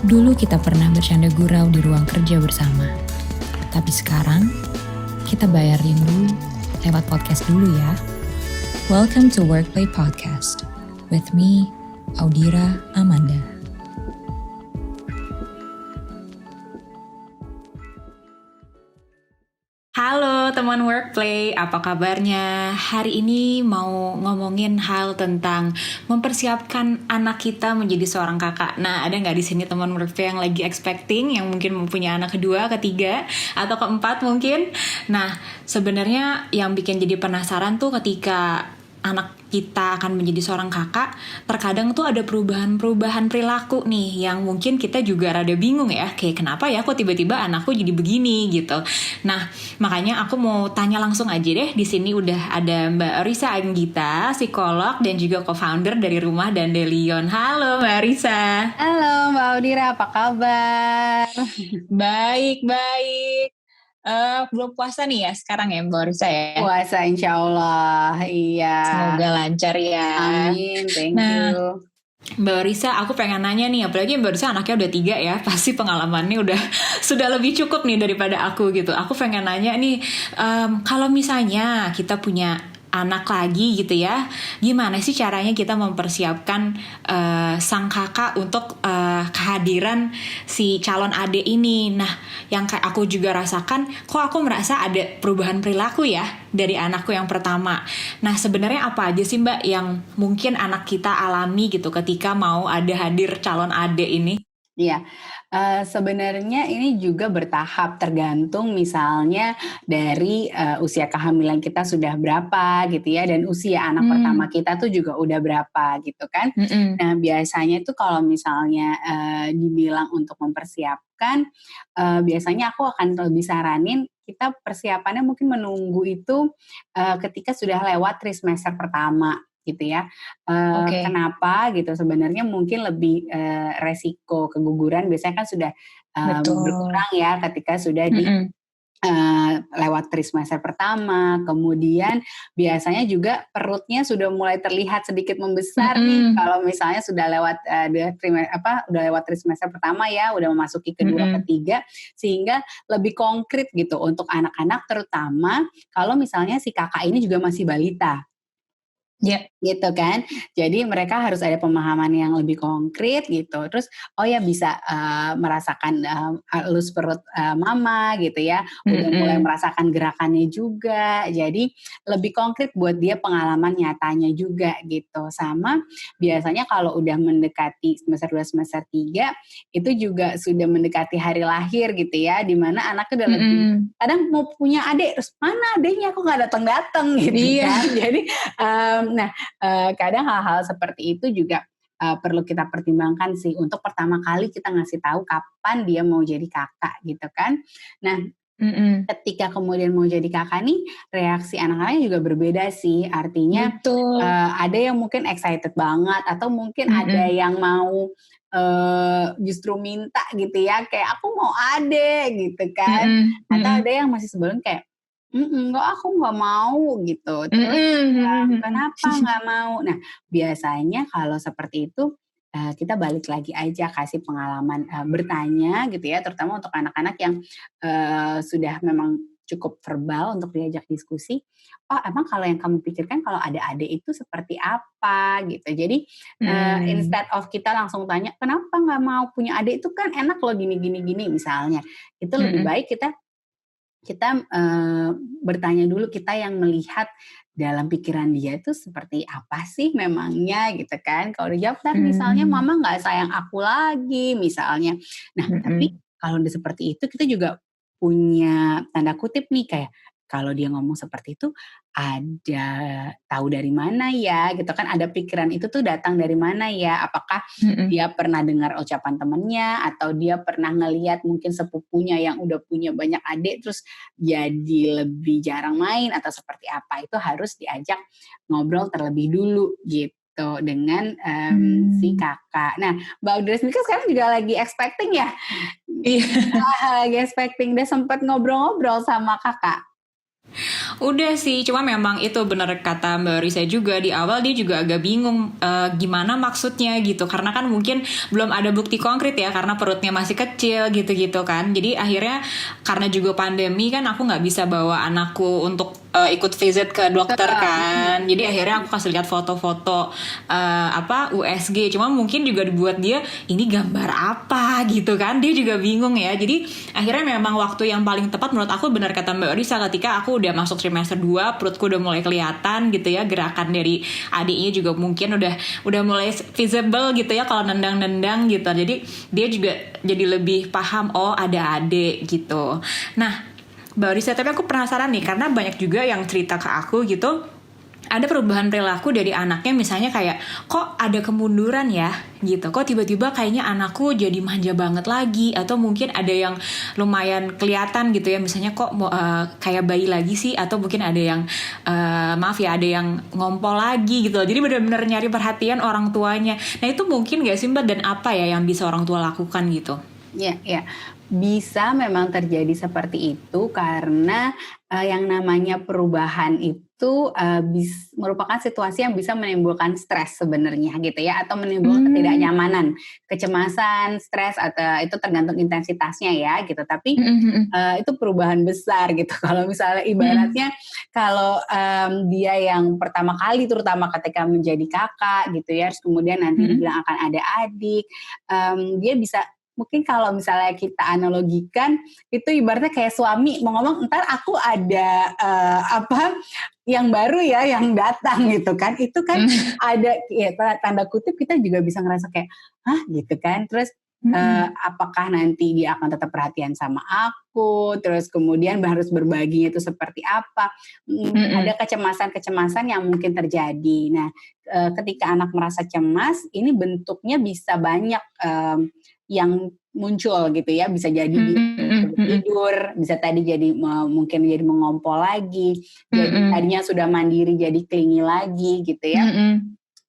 Dulu kita pernah bercanda gurau di ruang kerja bersama. Tapi sekarang, kita bayar rindu lewat podcast dulu ya. Welcome to Workplay Podcast. With me, Audira Amanda. Halo teman Workplay, apa kabarnya? Hari ini mau ngomongin hal tentang mempersiapkan anak kita menjadi seorang kakak. Nah, ada nggak di sini teman Workplay yang lagi expecting, yang mungkin mempunyai anak kedua, ketiga, atau keempat mungkin? Nah, sebenarnya yang bikin jadi penasaran tuh ketika anak kita akan menjadi seorang kakak, terkadang tuh ada perubahan perilaku nih yang mungkin kita juga rada bingung ya, kayak kenapa ya kok tiba-tiba anakku jadi begini gitu. Nah, makanya aku mau tanya langsung aja deh. Di sini udah ada Mbak Risa Anggita, psikolog dan juga co-founder dari Rumah Dandelion. Halo Mbak Risa. Halo Mbak Audira, apa kabar? Baik. Belum puasa nih ya sekarang ya Mbak Risa ya? Puasa insya Allah, iya. Semoga lancar ya. Amin, thank you. Mbak Risa, aku pengen nanya nih, apalagi Mbak Risa anaknya udah 3 ya, pasti pengalamannya udah sudah lebih cukup nih daripada aku gitu. Aku pengen nanya nih, kalau misalnya kita punya anak lagi gitu ya, gimana sih caranya kita mempersiapkan sang kakak untuk kehadiran si calon adik ini. Nah, yang kayak aku juga rasakan, kok aku merasa ada perubahan perilaku ya dari anakku yang pertama. Nah, sebenarnya apa aja sih Mbak yang mungkin anak kita alami gitu ketika mau ada hadir calon adik ini? Iya, sebenarnya ini juga bertahap tergantung misalnya dari usia kehamilan kita sudah berapa gitu ya, dan usia anak pertama kita tuh juga udah berapa gitu kan. Nah biasanya tuh kalau misalnya dibilang untuk mempersiapkan, biasanya aku akan lebih saranin kita persiapannya mungkin menunggu itu ketika sudah lewat trimester pertama gitu ya. Oke. Kenapa gitu, sebenarnya mungkin lebih resiko keguguran biasanya kan sudah berkurang ya ketika sudah di lewat trimester pertama. Kemudian biasanya juga perutnya sudah mulai terlihat sedikit membesar nih kalau misalnya sudah lewat udah lewat trimester pertama ya, udah memasuki kedua, ketiga, sehingga lebih konkret gitu untuk anak-anak, terutama kalau misalnya si kakak ini juga masih balita. Ya. Gitu kan, jadi mereka harus ada pemahaman yang lebih konkret gitu. Terus oh ya bisa merasakan halus perut mama gitu ya, udah mulai merasakan gerakannya juga. Jadi lebih konkret buat dia pengalaman nyatanya juga gitu. Sama biasanya kalau udah mendekati semester 2, semester 3 itu juga sudah mendekati hari lahir gitu ya, dimana anaknya udah lebih kadang mau punya adik, terus mana adiknya kok nggak datang gitu kan. Jadi kadang hal-hal seperti itu juga perlu kita pertimbangkan sih untuk pertama kali kita ngasih tahu kapan dia mau jadi kakak gitu kan. Nah, ketika kemudian mau jadi kakak nih, reaksi anak-anaknya juga berbeda sih. Artinya ada yang mungkin excited banget, atau mungkin ada yang mau justru minta gitu ya, kayak aku mau adek gitu kan. Atau ada yang masih sebelum kayak enggak, aku nggak mau gitu. Terus kenapa nggak mau? Nah, biasanya kalau seperti itu kita balik lagi aja kasih pengalaman bertanya gitu ya, terutama untuk anak-anak yang sudah memang cukup verbal untuk diajak diskusi. Oh, emang kalau yang kamu pikirkan kalau ada adik itu seperti apa gitu. Jadi instead of kita langsung tanya kenapa nggak mau punya adik, itu kan enak loh gini misalnya. Itu lebih baik kita bertanya dulu, kita yang melihat dalam pikiran dia itu seperti apa sih memangnya gitu kan. Kalau dijawab misalnya mama nggak sayang aku lagi misalnya. Nah tapi kalau udah seperti itu kita juga punya tanda kutip nih, kayak kalau dia ngomong seperti itu ada tahu dari mana ya gitu kan, ada pikiran itu tuh datang dari mana ya, apakah dia pernah dengar ucapan temennya, atau dia pernah ngelihat mungkin sepupunya yang udah punya banyak adik terus jadi lebih jarang main, atau seperti apa. Itu harus diajak ngobrol terlebih dulu gitu dengan si kakak. Nah, Mbak Audrey sendiri kan sekarang juga lagi expecting ya? Iya. Lagi expecting, udah sempat ngobrol-ngobrol sama kakak? Udah sih, cuma memang itu bener kata Mbak Risa juga, di awal dia juga agak bingung gimana maksudnya gitu, karena kan mungkin belum ada bukti konkret ya, karena perutnya masih kecil gitu-gitu kan. Jadi akhirnya karena juga pandemi kan aku nggak bisa bawa anakku untuk ikut visit ke dokter kan. Jadi akhirnya aku kasih lihat foto-foto USG, cuma mungkin juga dibuat dia ini gambar apa gitu kan, dia juga bingung ya. Jadi akhirnya memang waktu yang paling tepat menurut aku benar kata Mbak Risa, ketika aku udah masuk trimester 2, perutku udah mulai kelihatan gitu ya, gerakan dari adiknya juga mungkin udah mulai visible gitu ya kalau nendang-nendang gitu. Jadi dia juga jadi lebih paham, oh ada adik gitu. Nah Mbak Risa, tapi aku penasaran nih, karena banyak juga yang cerita ke aku gitu, ada perubahan perilaku dari anaknya, misalnya kayak kok ada kemunduran ya gitu, kok tiba-tiba kayaknya anakku jadi manja banget lagi, atau mungkin ada yang lumayan kelihatan gitu ya, misalnya kok kayak bayi lagi sih, atau mungkin ada yang ada yang ngompol lagi gitu. Jadi benar-benar nyari perhatian orang tuanya. Nah itu mungkin gak sih Mbak, dan apa ya yang bisa orang tua lakukan gitu? Ya, bisa memang terjadi seperti itu karena yang namanya perubahan itu merupakan situasi yang bisa menimbulkan stres sebenarnya gitu ya, atau menimbulkan ketidaknyamanan, kecemasan, stres, atau itu tergantung intensitasnya ya gitu. Tapi itu perubahan besar gitu. Kalau misalnya ibaratnya kalau dia yang pertama kali, terutama ketika menjadi kakak gitu ya, terus kemudian nanti dibilang akan ada adik, dia bisa, mungkin kalau misalnya kita analogikan itu ibaratnya kayak suami mau ngomong, ntar aku ada yang baru ya yang datang gitu kan, itu kan ada ya, tanda kutip kita juga bisa ngerasa kayak hah gitu kan. Terus apakah nanti dia akan tetap perhatian sama aku, terus kemudian harus berbaginya itu seperti apa. Ada kecemasan-kecemasan yang mungkin terjadi. Nah ketika anak merasa cemas, ini bentuknya bisa banyak yang muncul gitu ya, bisa jadi tidur, bisa tadi jadi mungkin jadi mengompol lagi, jadi tadinya sudah mandiri jadi clingy lagi gitu ya.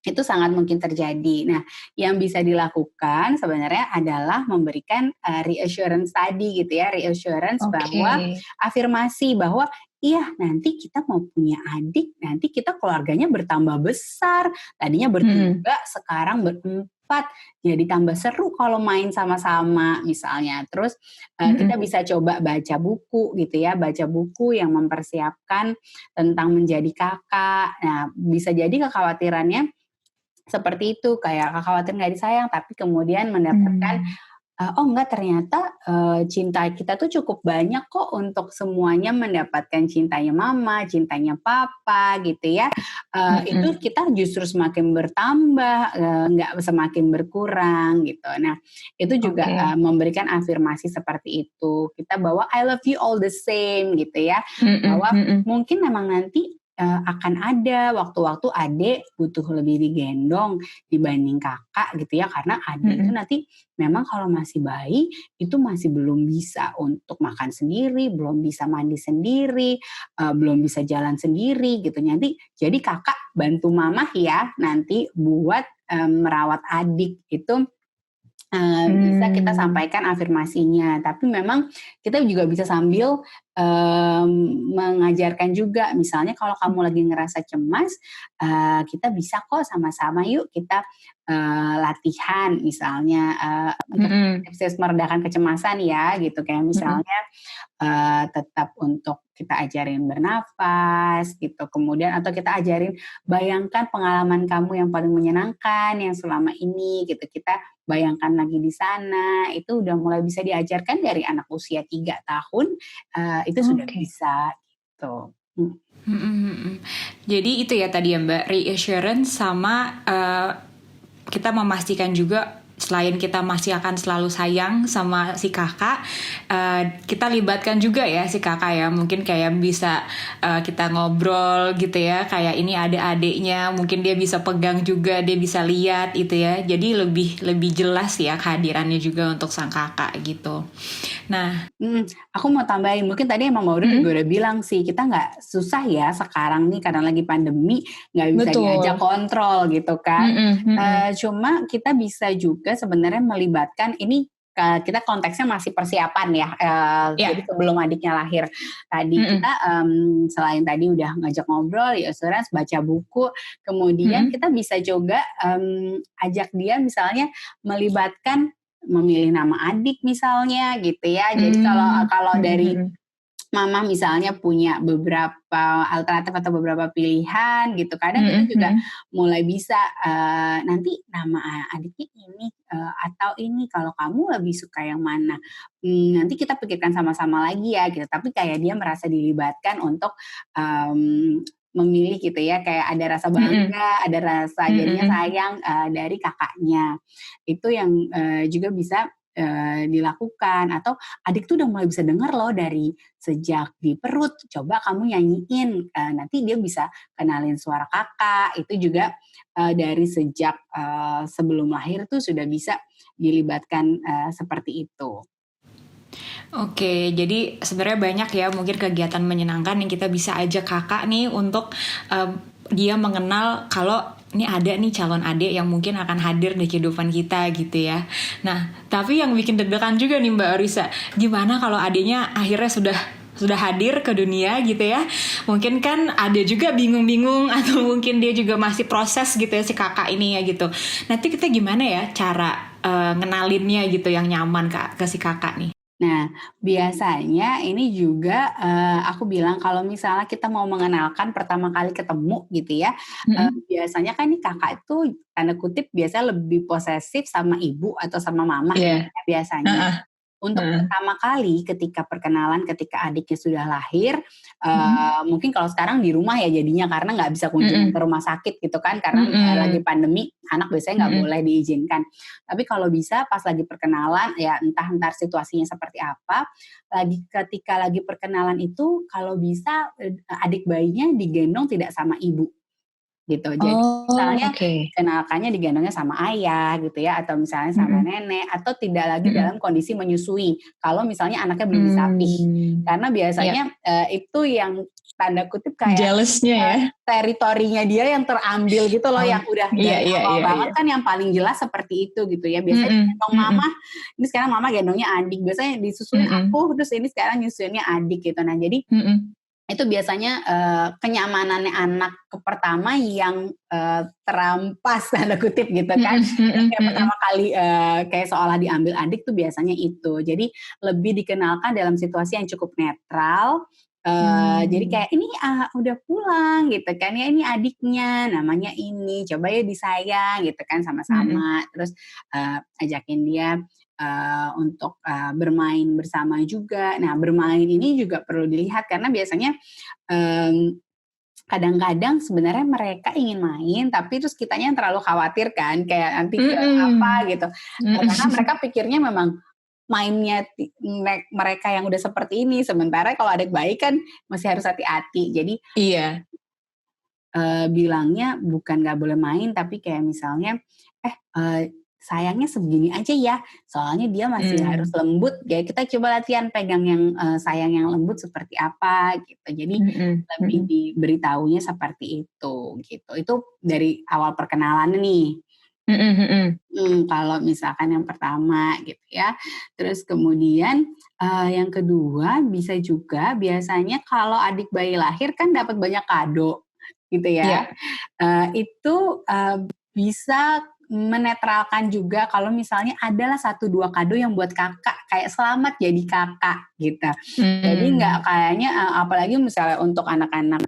Itu sangat mungkin terjadi. Nah, yang bisa dilakukan sebenarnya adalah memberikan reassurance tadi gitu ya, reassurance bahwa afirmasi bahwa iya nanti kita mau punya adik, nanti kita keluarganya bertambah besar, tadinya bertiga sekarang berempat, jadi tambah seru kalau main sama-sama misalnya. Terus kita bisa coba baca buku gitu ya, baca buku yang mempersiapkan tentang menjadi kakak. Nah, bisa jadi kekhawatirannya seperti itu, kayak khawatir nggak disayang, tapi kemudian mendapatkan oh enggak, ternyata cinta kita tuh cukup banyak kok untuk semuanya mendapatkan cintanya mama, cintanya papa gitu ya. Itu kita justru semakin bertambah, nggak semakin berkurang gitu. Nah itu juga memberikan afirmasi seperti itu. Kita bawa I love you all the same gitu ya. Bahwa mungkin memang nanti akan ada waktu-waktu adik butuh lebih digendong dibanding kakak gitu ya, karena adik itu nanti memang kalau masih bayi itu masih belum bisa untuk makan sendiri, belum bisa mandi sendiri, belum bisa jalan sendiri gitu. Nanti jadi kakak bantu mama ya nanti buat merawat adik itu. Bisa kita sampaikan afirmasinya, tapi memang kita juga bisa sambil mengajarkan juga, misalnya kalau kamu lagi ngerasa cemas, kita bisa kok sama-sama yuk kita latihan misalnya untuk tips meredakan kecemasan ya gitu, kayak misalnya tetap untuk kita ajarin bernafas gitu, kemudian atau kita ajarin bayangkan pengalaman kamu yang paling menyenangkan yang selama ini gitu, kita bayangkan lagi di sana. Itu udah mulai bisa diajarkan dari anak usia 3 tahun, itu sudah bisa gitu. Jadi itu ya tadi ya Mbak, reassurance sama kita memastikan juga selain kita masih akan selalu sayang sama si kakak, kita libatkan juga ya si kakak ya, mungkin kayak bisa kita ngobrol gitu ya, kayak ini ada adiknya, mungkin dia bisa pegang juga, dia bisa lihat itu ya, jadi lebih jelas ya kehadirannya juga untuk sang kakak gitu. Nah, aku mau tambahin, mungkin tadi emang Maudie juga udah bilang sih, kita nggak susah ya sekarang nih karena lagi pandemi, nggak bisa diajak kontrol gitu kan. Cuma kita bisa juga sebenarnya melibatkan ini kita konteksnya masih persiapan ya, jadi sebelum adiknya lahir. Tadi kita selain tadi udah ngajak ngobrol, reassurance, baca buku, kemudian kita bisa juga ajak dia misalnya melibatkan memilih nama adik misalnya gitu ya. Jadi kalau dari mama misalnya punya beberapa alternatif atau beberapa pilihan gitu, kadang kita juga mulai bisa nanti nama adiknya ini atau ini, kalau kamu lebih suka yang mana, nanti kita pikirkan sama-sama lagi ya gitu. Tapi kayak dia merasa dilibatkan untuk memilih gitu ya, kayak ada rasa bangga, ada rasa jadinya sayang dari kakaknya. Itu yang juga bisa dilakukan. Atau adik tuh udah mulai bisa dengar loh dari sejak di perut, coba kamu nyanyiin, nanti dia bisa kenalin suara kakak. Itu juga dari sejak sebelum lahir tuh sudah bisa dilibatkan seperti itu. Oke, jadi sebenarnya banyak ya mungkin kegiatan menyenangkan yang kita bisa ajak kakak nih untuk dia mengenal kalau ini ada nih calon adik yang mungkin akan hadir di kehidupan kita gitu ya. Nah, tapi yang bikin deg-degan juga nih Mbak Orisa, gimana kalau adiknya akhirnya sudah hadir ke dunia gitu ya. Mungkin kan ada juga bingung-bingung atau mungkin dia juga masih proses gitu ya si kakak ini ya gitu. Nanti kita gimana ya cara ngenalinnya gitu yang nyaman ke si kakak nih? Nah, biasanya ini juga aku bilang kalau misalnya kita mau mengenalkan pertama kali ketemu gitu ya, biasanya kan nih kakak itu tanda kutip biasa lebih posesif sama ibu atau sama mama ya biasanya. Untuk pertama kali ketika perkenalan, ketika adiknya sudah lahir, mungkin kalau sekarang di rumah ya jadinya karena nggak bisa kunjungan ke rumah sakit gitu kan, karena lagi pandemi, anak biasanya nggak boleh diizinkan. Tapi kalau bisa pas lagi perkenalan, ya entah situasinya seperti apa, ketika lagi perkenalan itu kalau bisa adik bayinya digendong tidak sama ibu. Gitu. Jadi misalnya kenalkannya digendongnya sama ayah gitu ya, atau misalnya sama nenek, atau tidak lagi dalam kondisi menyusui kalau misalnya anaknya belum disapih. Karena biasanya itu yang tanda kutip kayak jealousnya ya, teritorinya dia yang terambil gitu loh, yang udah dari awal banget kan yang paling jelas seperti itu gitu ya. Biasanya gendong mama, ini sekarang mama gendongnya adik, biasanya disusuin aku, terus ini sekarang nyusuinnya adik gitu. Nah jadi itu biasanya kenyamanannya anak pertama yang terampas tanda kutip gitu kan. Kayak pertama kali kayak seolah diambil adik tuh biasanya itu. Jadi lebih dikenalkan dalam situasi yang cukup netral. Jadi kayak ini udah pulang gitu kan ya, ini adiknya namanya ini, coba ya disayang gitu kan sama-sama. Terus ajakin dia untuk bermain bersama juga. Nah, bermain ini juga perlu dilihat karena biasanya kadang-kadang sebenarnya mereka ingin main, tapi terus kitanya yang terlalu khawatir kan, kayak nanti apa gitu. Karena mereka pikirnya memang mainnya mereka yang udah seperti ini, sementara kalau adik bayi kan masih harus hati-hati. Jadi bilangnya bukan nggak boleh main, tapi kayak misalnya sayangnya segini aja ya, soalnya dia masih harus lembut. Kayak kita coba latihan pegang yang sayang yang lembut seperti apa gitu. Jadi lebih diberitahunya seperti itu gitu. Itu dari awal perkenalan nih. Kalau misalkan yang pertama gitu ya. Terus kemudian yang kedua bisa juga biasanya kalau adik bayi lahir kan dapat banyak kado gitu ya. Itu bisa menetralkan juga kalau misalnya adalah 1-2 kado yang buat kakak, kayak selamat jadi kakak gitu. Jadi nggak kayaknya apalagi misalnya untuk anak-anak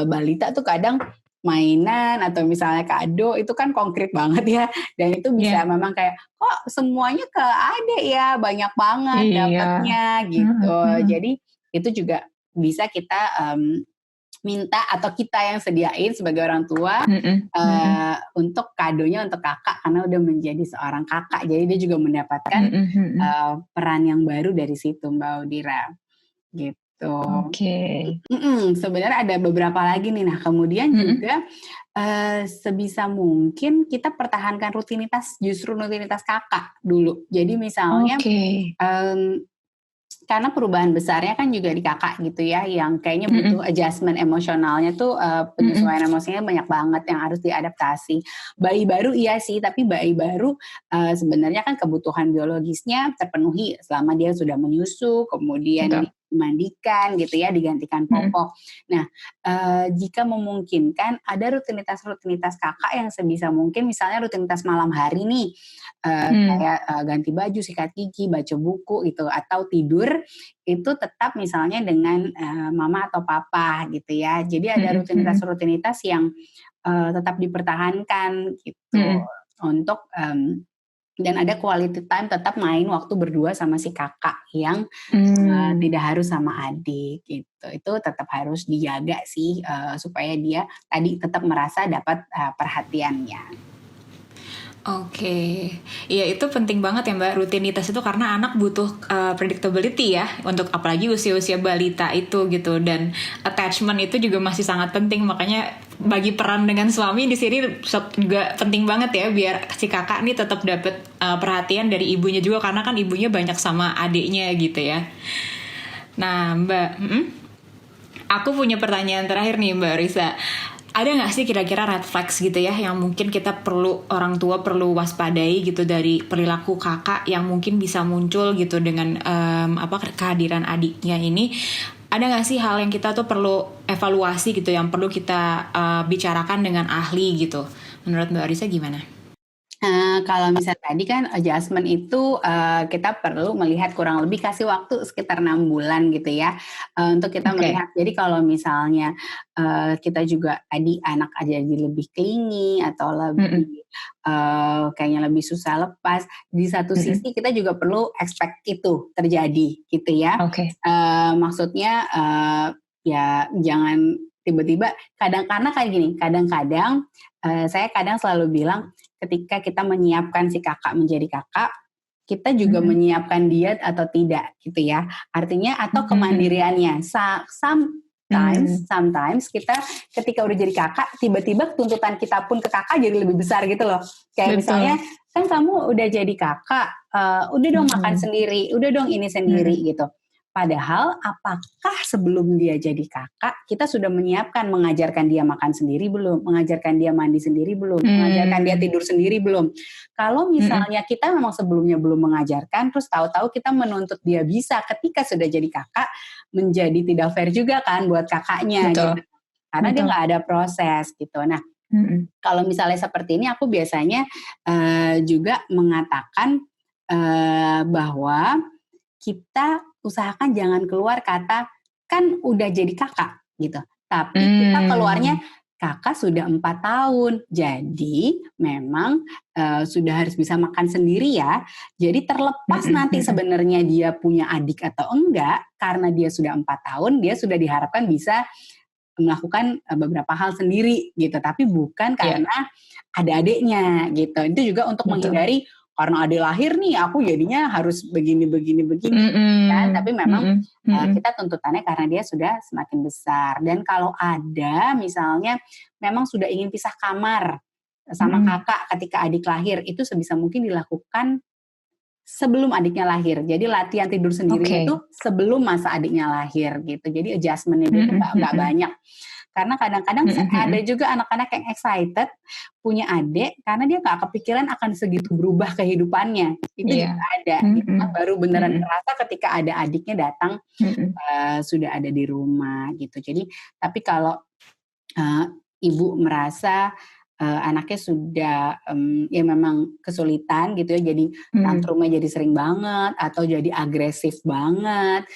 balita tuh kadang mainan atau misalnya kado itu kan konkret banget ya, dan itu bisa memang kayak kok semuanya ke adek ya, banyak banget dapatnya gitu. Jadi itu juga bisa kita minta atau kita yang sediain sebagai orang tua untuk kadonya untuk kakak karena udah menjadi seorang kakak, jadi dia juga mendapatkan peran yang baru dari situ Mbak Audira gitu. Sebenarnya ada beberapa lagi nih. Nah kemudian juga sebisa mungkin kita pertahankan rutinitas kakak dulu. Jadi misalnya karena perubahan besarnya kan juga di kakak gitu ya, yang kayaknya butuh adjustment emosionalnya tuh, penyesuaian emosinya banyak banget yang harus diadaptasi. Bayi baru iya sih, tapi bayi baru sebenarnya kan kebutuhan biologisnya terpenuhi selama dia sudah menyusu, kemudian dimandikan gitu ya, digantikan popok. Nah, jika memungkinkan ada rutinitas-rutinitas kakak yang sebisa mungkin, misalnya rutinitas malam hari nih, kayak ganti baju, sikat gigi, baca buku gitu, atau tidur itu tetap misalnya dengan mama atau papa gitu ya. Jadi ada rutinitas-rutinitas yang tetap dipertahankan gitu untuk dan ada quality time, tetap main waktu berdua sama si kakak yang tidak harus sama adik gitu. Itu tetap harus dijaga sih supaya dia tadi tetap merasa dapat perhatiannya. Oke, iya itu penting banget ya Mbak, rutinitas itu, karena anak butuh predictability ya, untuk apalagi usia-usia balita itu gitu, dan attachment itu juga masih sangat penting, makanya bagi peran dengan suami di sini juga penting banget ya, biar si kakak nih tetap dapat perhatian dari ibunya juga, karena kan ibunya banyak sama adiknya gitu ya. Nah Mbak, aku punya pertanyaan terakhir nih Mbak Risa. Ada nggak sih kira-kira red flags gitu ya yang mungkin kita perlu, orang tua perlu waspadai gitu dari perilaku kakak yang mungkin bisa muncul gitu dengan kehadiran adiknya ini? Ada nggak sih hal yang kita tuh perlu evaluasi gitu, yang perlu kita bicarakan dengan ahli gitu? Menurut Mbak Arisa gimana? Kalau misalnya tadi kan adjustment itu kita perlu melihat kurang lebih kasih waktu sekitar 6 bulan gitu ya, untuk kita melihat. Jadi kalau misalnya kita juga tadi anak aja jadi lebih clingy atau lebih kayaknya lebih susah lepas, di satu sisi kita juga perlu expect itu terjadi gitu ya. Maksudnya ya jangan tiba-tiba, karena kayak gini, kadang-kadang saya kadang selalu bilang, ketika kita menyiapkan si kakak menjadi kakak, kita juga menyiapkan dia atau tidak gitu ya. Artinya atau kemandiriannya. Sometimes kita ketika udah jadi kakak, tiba-tiba tuntutan kita pun ke kakak jadi lebih besar gitu loh. Kayak misalnya, kan kamu udah jadi kakak, udah dong makan sendiri, udah dong ini sendiri gitu. Padahal apakah sebelum dia jadi kakak, kita sudah menyiapkan mengajarkan dia makan sendiri belum? Mengajarkan dia mandi sendiri belum? Mengajarkan dia tidur sendiri belum? Kalau misalnya kita memang sebelumnya belum mengajarkan, terus tahu-tahu kita menuntut dia bisa ketika sudah jadi kakak, menjadi tidak fair juga kan buat kakaknya gitu. Karena dia nggak ada proses gitu. Nah, kalau misalnya seperti ini, aku biasanya juga mengatakan bahwa kita usahakan jangan keluar kata kan udah jadi kakak gitu, tapi kita keluarnya kakak sudah 4 tahun, jadi memang sudah harus bisa makan sendiri ya. Jadi terlepas nanti sebenarnya dia punya adik atau enggak, karena dia sudah 4 tahun, dia sudah diharapkan bisa melakukan beberapa hal sendiri gitu, tapi bukan karena ada adiknya gitu. Itu juga untuk menghindari karena adik lahir nih aku jadinya harus begini kan, tapi memang kita tuntutannya karena dia sudah semakin besar. Dan kalau ada misalnya memang sudah ingin pisah kamar sama kakak ketika adik lahir, itu sebisa mungkin dilakukan sebelum adiknya lahir. Jadi latihan tidur sendiri itu sebelum masa adiknya lahir gitu. Jadi adjustment-nya itu nggak banyak. Karena kadang-kadang ada juga anak-anak yang excited punya adik karena dia nggak kepikiran akan segitu berubah kehidupannya. Itu juga ada. Gitu. Baru beneran terasa ketika ada adiknya datang sudah ada di rumah gitu. Jadi tapi kalau ibu merasa anaknya sudah ya memang kesulitan gitu ya, jadi tantrumnya jadi sering banget atau jadi agresif banget,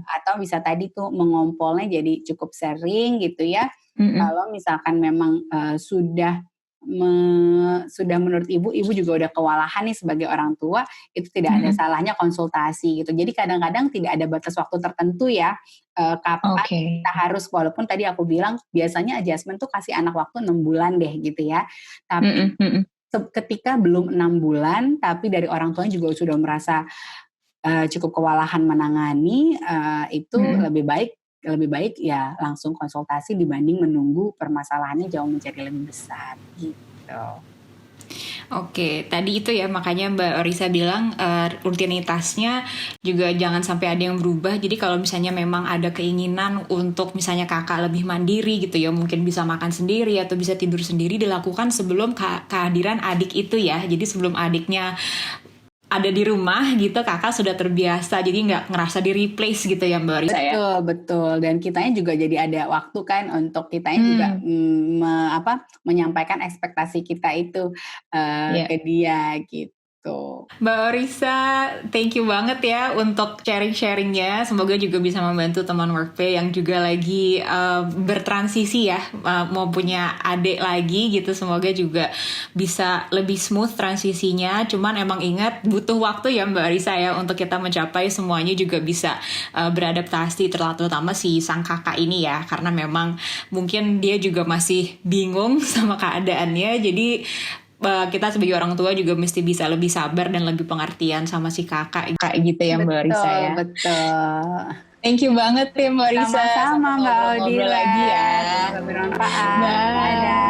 atau bisa tadi tuh mengompolnya jadi cukup sering gitu ya. Kalau misalkan memang sudah menurut ibu juga udah kewalahan nih sebagai orang tua, itu tidak ada salahnya konsultasi gitu. Jadi kadang-kadang tidak ada batas waktu tertentu ya, kapan kita harus, walaupun tadi aku bilang biasanya adjustment tuh kasih anak waktu 6 bulan deh gitu ya. Tapi ketika belum 6 bulan, tapi dari orang tuanya juga sudah merasa cukup kewalahan menangani, itu lebih baik ya langsung konsultasi dibanding menunggu permasalahannya jauh menjadi lebih besar gitu. Oke, tadi itu ya makanya Mbak Risa bilang rutinitasnya juga jangan sampai ada yang berubah. Jadi kalau misalnya memang ada keinginan untuk misalnya kakak lebih mandiri gitu ya, mungkin bisa makan sendiri atau bisa tidur sendiri, dilakukan sebelum kehadiran adik itu ya. Jadi sebelum adiknya ada di rumah gitu, kakak sudah terbiasa, jadi nggak ngerasa di replace gitu ya Mbak Risa ya. Betul. Dan kitanya juga jadi ada waktu kan untuk kitanya juga menyampaikan ekspektasi kita itu ke dia gitu. Mbak Risa, thank you banget ya untuk sharing-sharingnya. Semoga juga bisa membantu teman Workplay yang juga lagi bertransisi ya, mau punya adik lagi gitu. Semoga juga bisa lebih smooth transisinya. Cuman emang ingat butuh waktu ya Mbak Risa ya untuk kita mencapai semuanya juga bisa beradaptasi, terutama si sang kakak ini ya, karena memang mungkin dia juga masih bingung sama keadaannya. Jadi kita sebagai orang tua juga mesti bisa lebih sabar dan lebih pengertian sama si kakak kayak gitu ya Mbak Risa ya. Betul. Thank you banget ya Mbak Risa. Sama-sama Mbak Audila. Ngobrol lagi ya. Semoga bermanfaat. Bye. Dadah.